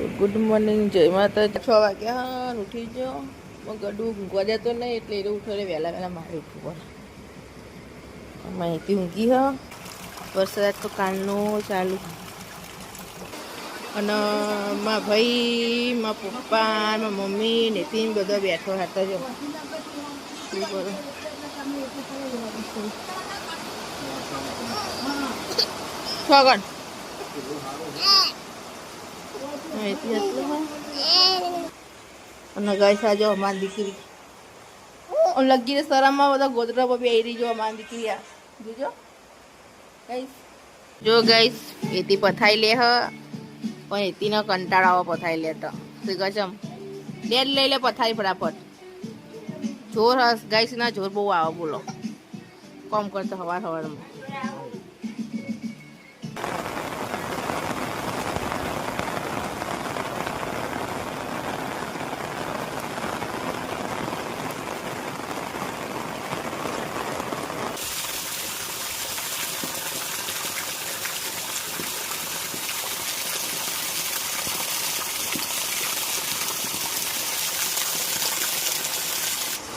Good morning, જય માતા. 6 વાગ્યા ઉઠી ગયો. ગડું ઊંઘવા જતો નહીં એટલે એ ઉઠો વહેલા વહેલા મારે ઉઠવું પડે. માહિતી ઊંઘી હ. વરસાદ તો કાલનો ચાલુ. અને મારા ભાઈ, મારા પપ્પા, મારા મમ્મી નીતિન બધા બેઠો હતા. જો શું કરો છગન અને ગાય સાજો અમારી દીકરી લગી સરામાં બધા ગોદરા પર આવી રહી. જો અમારી દીકરી આ જોજો ગાઈસ. જો ગાઈસ એથી પથાઈ લે હ, પણ એતીનો કંટાળો આવો પથાઈ લે તો ગજમ ડેડ લઈ લે પથાઈ ફટાફટ. જોર હસ ગાઈસ ના જોર બહુ આવે બોલો. કોમ કરતો હવાર હવારમાં.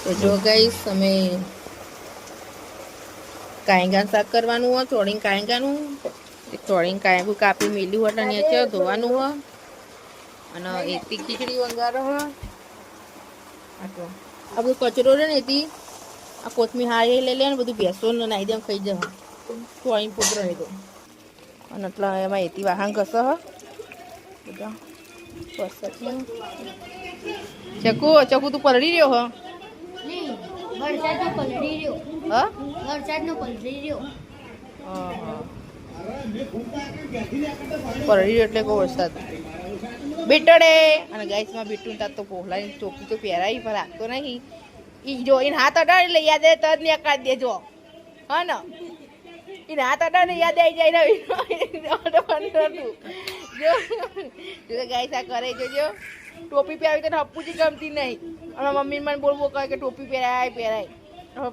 તો જો ગાઈસ અમે કાયંગા શાક કરવાનું હોય. ચોળીને કાયંગાનું કાયંગું કાપી મેલ્યું હોય અને નીચે ધોવાનું હોય. અને એથી ખીચડી વંગારો હોય. આ બધું કચરો રહે ને એથી આ કોથમી હારી લઈ લે ને બધું ભેંસો નાહી દે ખાઈ જાય. ચોળીને પુત્ર રહે તો અને એટલે એમાં એથી વાહન ઘસે હ બધા. ચકુ ચકુ તું પલળી રહ્યો હ. પલળી એટલે કહો વરસાદ બેટડે. અને ગાઈસમાં બેટું તાર તો પોહલાની ટોપી તો પહેરાવી પણ રાખતો નહીં. ઈ જોઈને હાથ અડાડી લઈ યાદ આવે તદ ને કાઢ દેજો. હા ને એને હાથ અડાડીને યાદ આવી જાય. જો ગાઈસ આ કરે જોજો. ટોપી પહેરાવી તો હપ્પુજી ગમતી નહીં. અને મમ્મી મને બોલવો કહે કે ટોપી પહેરાય પહેરાય.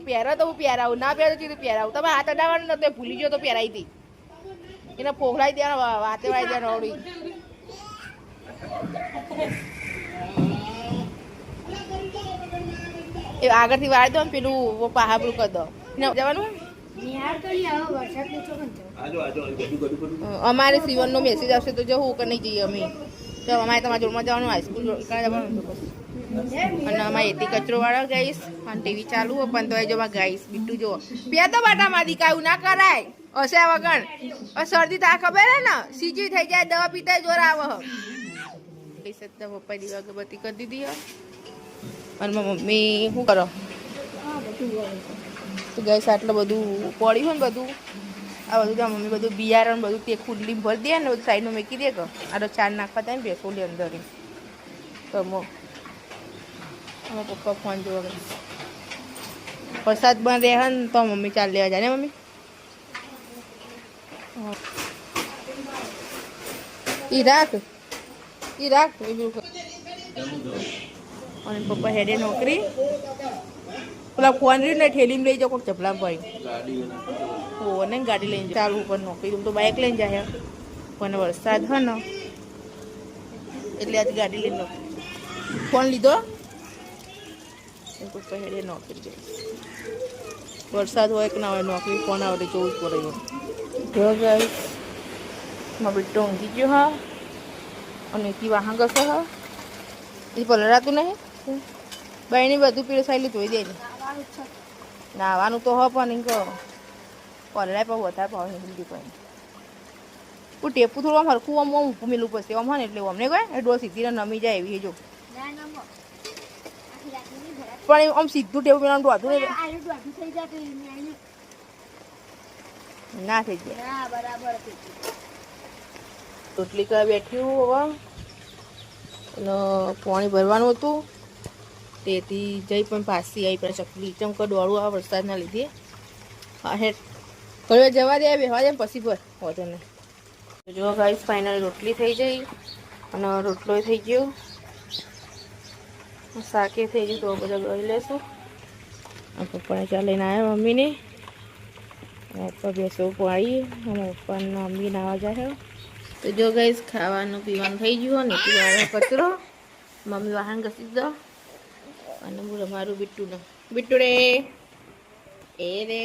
પહેરો તો હું પહેરાવું, ના પહેરો તો પહેરાવું. તમે હાથ અડાવવાનું નતો, ભૂલી ગયો તો પહેરાવી હતી. એને પોખડાઈ દેવાનું વાતે વાઈ દેવાનું આવડી. એ આગળથી વાળી દો ને પેલું પાહાપરું કરી દો જવાનું. અમારે સીવનનો મેસેજ આવશે તો જવું કે નહીં જઈએ અમે. તો અમારે તમારા જોડમાં જવાનું, હાઈસ્કૂલ જવાનું. અને અમારે એથી કચરો વાળા ગાઈશ. અને ટીવી ચાલુ હોય પણ તો જો ગાઈશ બીટું જો પે તો બાટામાં દીકાયું ના કરાય. હશે વગર શરદી થાય ખબર હે ને, સીજી થઈ જાય દવા પીતા જોર આવે. પપ્પા દીવા અગરબત્તી કરી દીધી હે. અને મમ્મી શું કરો તો ગાઈશ આટલું બધું પડ્યું હોય ને બધું આ બધું ત્યાં મમ્મી બધું બિયારણ બધું તે ખુલ્લી ભરી દે ને બધું સાઈડમાં મૂકી દે કે આ તો ચાર નાખવા થાય ને બેસો લે અંદર. તો અમારા પપ્પા ફોન જોવા ગયા. વરસાદ બંધ રહે ને તો મમ્મી ચાલ લેવા જાય ને મમ્મી. ઈ રાખ અને પપ્પા હેડે નોકરી. પેલા ફોન રહ્યું ને ઠેલીમાં લઈ જાઓ કોઈક ચપલા ભાઈ ને ગાડી લઈને ચાલુ ઉપર નોકરી. તો બાઇક લઈને જાય પણ વરસાદ હોય ને એટલે આજે ગાડી લઈને નોકરી. ફોન લીધો પપ્પા હેડે નોકરી જાય. વરસાદ હોય કે ના હોય નોકરી ફોન આવે તો જોવું જ પડે. જો ગાઈસ મારો બેટો ઊંઘી ગયો હા. અને એથી વાહન ઘસે હા. એ પલળાતું નહીં. બાઈને બધું પીરસાયેલું ધોઈ દે. નાવાનું તો હ પણ કહો પલળાય પણ વધારે ભાવ નહીં કોઈ. હું ટેપું થોડું આમ હરખું આમ ઊંકું મેલું પડશે આમ ને એટલે અમને કહે એ ડોલ સીધી નમી જાય એવી જો. પણ આમ સીધું ટેવું પેલા દોઢું ના થઈ જાય. રોટલી કરવા બેઠ્યું હવે અને પાણી ભરવાનું હતું. તેથી જઈ પણ પાછી આવી પણ ચકલી ચમકો દોડું આ વરસાદના લીધે. હા હે હવે જવા દે બેહવા દે પછી ભર હોતો ને. જો ગાઈસ ફાઇનલ રોટલી થઈ જઈ અને રોટલો થઈ ગયો, શાકે થઈ ગયું. તો બધા ગળી લેશું. પપ્પાને ચા લઈને આવ્યા મમ્મીને. ઉપર બેસો પાડી અને પપ્પાને મમ્મી નાવા જાય. તો જો ગાઈસ ખાવાનું પીવાનું થઈ ગયું ને તું વાળો કચરો મમ્મી વાહન ઘસી દો અને હું મારું બિટ્ટુ રે એ રે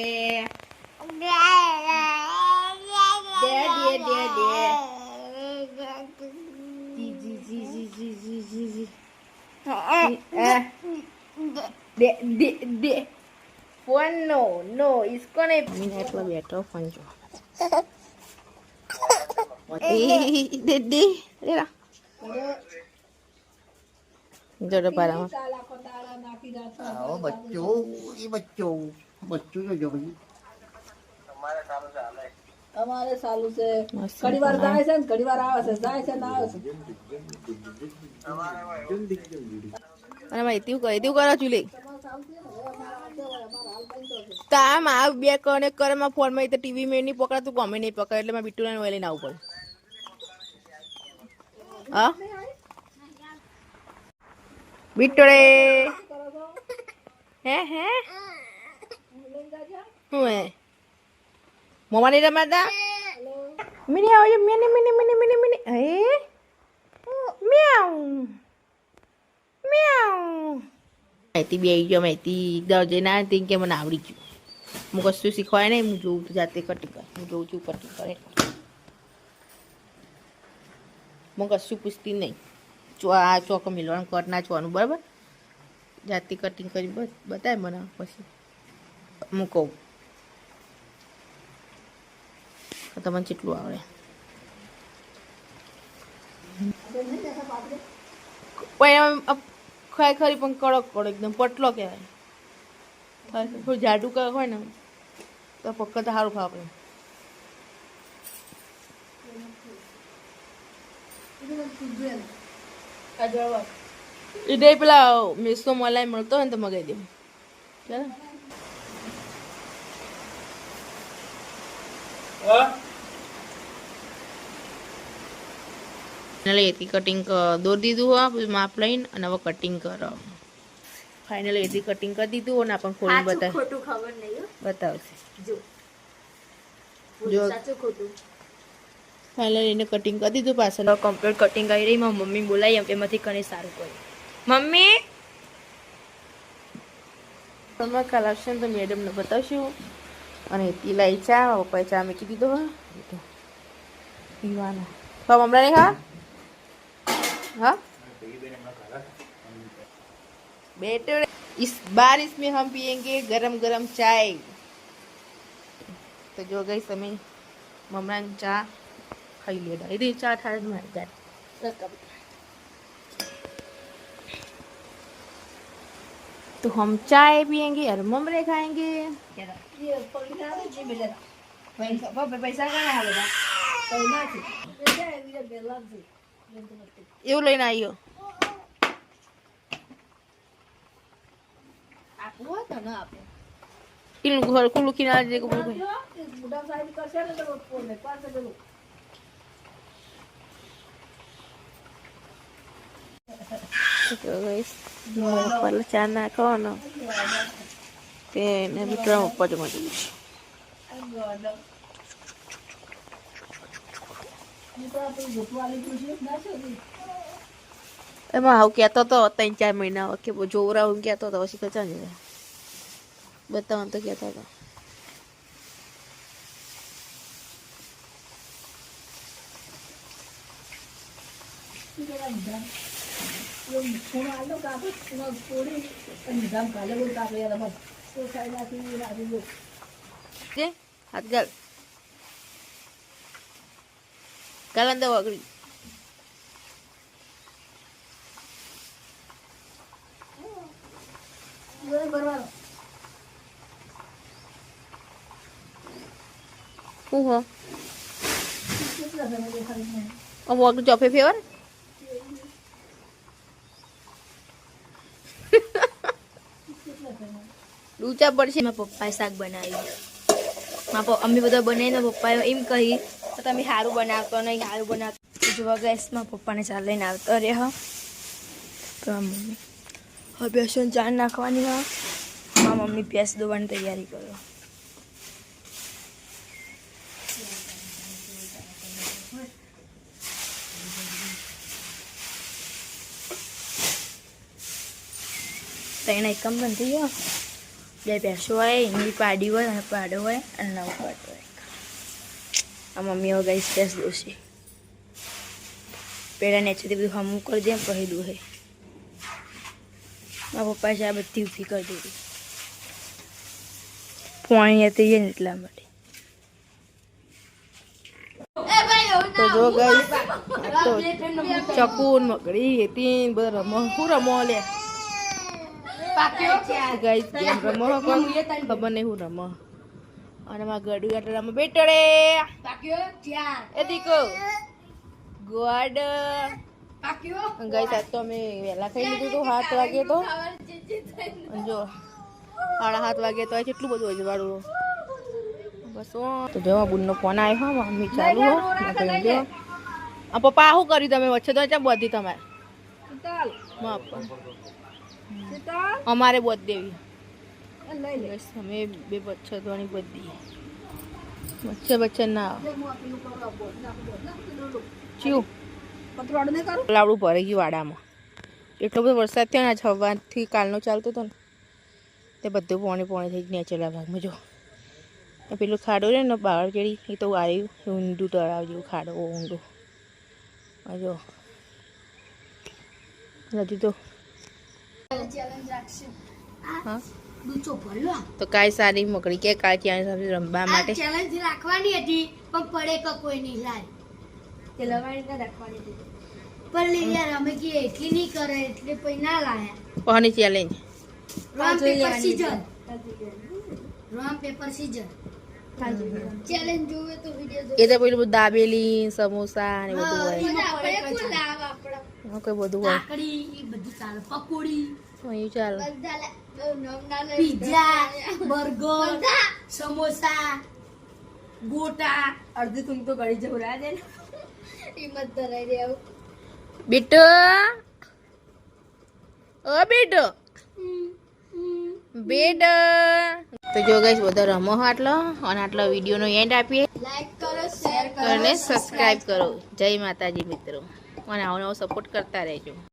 फोन नो इसको नहीं मिनट में बैठो फोन जो दे रा जोड़ो पारा में आओ बच्चों ये बच्चों जो जो भाई અમારે ચાલુ છે ઘણી વાર જાય છે ને ઘણી વાર આવે છે જાય છે ને આવે છે અને માહિતી કરો ચૂલી તામ આ બે કનેક્ટ કરે માં ફોન માં ટીવી માં નહીં પકડાતું ગમે નહીં પકડે એટલે મેં બિટ્ટુને લઈને આવવું પડે હા બિટ્ટુડે હે હું હે મોમાં નહીં રમાતા મિની આવો મિની હે મ્યાઉ માહિતી બે આવી ગયો માહિતી દરજે ના હતી કે મને આવડી ગયું હું કશું શીખવાય નહીં હું જોઉં જાતે કટી કર હું જોઉં છું કટી કરે હું કશું પૂછતી નહીં આ ચોક મિલવાનું કટ ના ચોવાનું બરાબર જાતે કટિંગ કરી બતાય મને પછી હું કહું તમને કેટલું આવડે ખરી પણ કડક એકદમ પટલો કહેવાય થોડું જાડું કડક હોય ને તો પક્કા તો સારું ખાવ આપણે એ પેલા મેસો મલાઈ મળતો હોય ને તો મગાવી દઉં ચાલો એથી કટિંગ દોરી દીધું હોય પછી માપ લઈને અને હવે કટિંગ કરો ફાઇનલી એથી કટિંગ કરી દીધું અને આપણને ખોલીને બતાવ ખોટું ખબર નહીં બતાવશે જો સાચું ખોટું ફાઇનલી એને કટિંગ કરી દીધું પાછળ કમ્પ્લીટ કટિંગ કરી રહી મારી મમ્મી બોલાવી એમાંથી કને સારું કર્યું મમ્મી તમે કલેક્શન તો મેડમને બતાવશું અને એથી લઈ ચા પપ્પાએ ચા મૂકી દીધો હા પીવાનો તો હમણાં નહીં ખા हाँ बेटे इस बारिश में हम पियेंगे गरम गरम चाय तो जो गई समय मम्मा चा खाई लिया इधर चा था मार तो हम चाय पियेंगे और ममरे खाएंगे પૈસા કયા આવે એવું લઈને આવ્યો આપવું હોય તો ના આપે પેલું ઘર ખુલ્લું કિનારે જે મોટા સાહેબ કરશે ને તો ફોન પાસે પેલું ચા નાખવાનો તેને મિત્રો ઉપર જમા એમાં આવું કહેતો હતો 3-4 મહિના કે જોવરા હું કહેતો હતો પછી કચા નહીં બતાવવાનું તો કહેતો હતો હાથ ગાલ ગાલંદા વગડી હું હો વગડી ચોફે ફેવર ડૂચા પડશે મારા પપ્પાએ શાક બનાવ્યું મારા અમ્મી બધા બનાવીને પપ્પાએ એમ કહી તો તમે સારું બનાવતો નહીં સારું બનાવતો જોવા ગેસ મારા પપ્પાને ચા લઈને આવતો રહ્યા તો મમ્મી હવે બેસન ચા નાખવાની હા મારા મમ્મી ભેંસ દોવાની તૈયારી કરો તો એના એકમ બનતી ગયો 2 ભેંસો હોય એની પાડી હોય અને પાડો હોય અને નવ પાડો હોય આ મમ્મીઓ ગાઈસ ભેંસ દોશે પેલા નેચેથી બધું હમું કરી દે પછી દૂહે મારા પપ્પા છે આ બધી ઊભી કરી દીધી પાણી હતી ને એટલા માટે તો જો ગાઈસ તો ચકુન મકડી એતીન બધા રમો શું રમો લે ગાઈસ ગેમ રમો ખબર નહીં હું રમો અને મારા ગડુ ગાટરામાં બેટો રે એ દીકો ગોડ ગાઈસ આજ તો અમે વહેલા ખાઈ લીધું હતું 7 વાગે તો જો 7:30 વાગે તો કેટલું બધું અજવાળું બસ તો જો બુનનો ફોન આવ્યો હા મમ્મી ચાલુ હો જો આ પપ્પા શું કર્યું તમે વચ્ચે તો ચા બધી તમારે અમારે બોધ દેવી અમે 2 બચ્ચા બધી બચ્ચે ના ચિયું લાવડું ભરાઈ ગયું વાડામાં એટલો બધો વરસાદ થયો ને આજ સવારથી કાલનો ચાલતો હતો ને તે બધું પોણી થઈ નેચેલા ભાગમાં જો પેલું ખાડો રે ને બાવળ ચડી એ તો આવ્યું ઊંડું તળાવ જેવું ખાડો ઊંડું જો હજુ તો હા તો કાંઈ સારી મકડી કે કાલ ત્યાં રમવા માટે ચેલેન્જ રાખવાની હતી પણ પડે કે કોઈ નહીં લાય તે લવાણી ના રાખવાની હતી પણ યાર અમે કે એટલી નહીં કરે એટલે પછી ના લાયા કોની ચેલેન્જ રોમ પેપર સીઝન ચેલેન્જ જોવે તો વિડિયો એ તો પેલું બધું દાબેલી સમોસા ને બધું હોય કોઈ બધું હોય કાકડી એ બધું ચાલે પકોડી એ ચાલે પિઝા બર્ગર સમોસા ગોટા અડધી તું તો ગળી જવું રાહ દે હિંમત ધરાઈ દે આવું બેટો ઓ બેટો તો જો ગાઈસ બધા રમો આટલો અને આટલો વિડીયોનો એન્ડ આપીએ લાઈક કરો શેર કરો અને સબસ્ક્રાઇબ કરો જય માતાજી મિત્રો અને આવો નવો સપોર્ટ કરતા રહેજો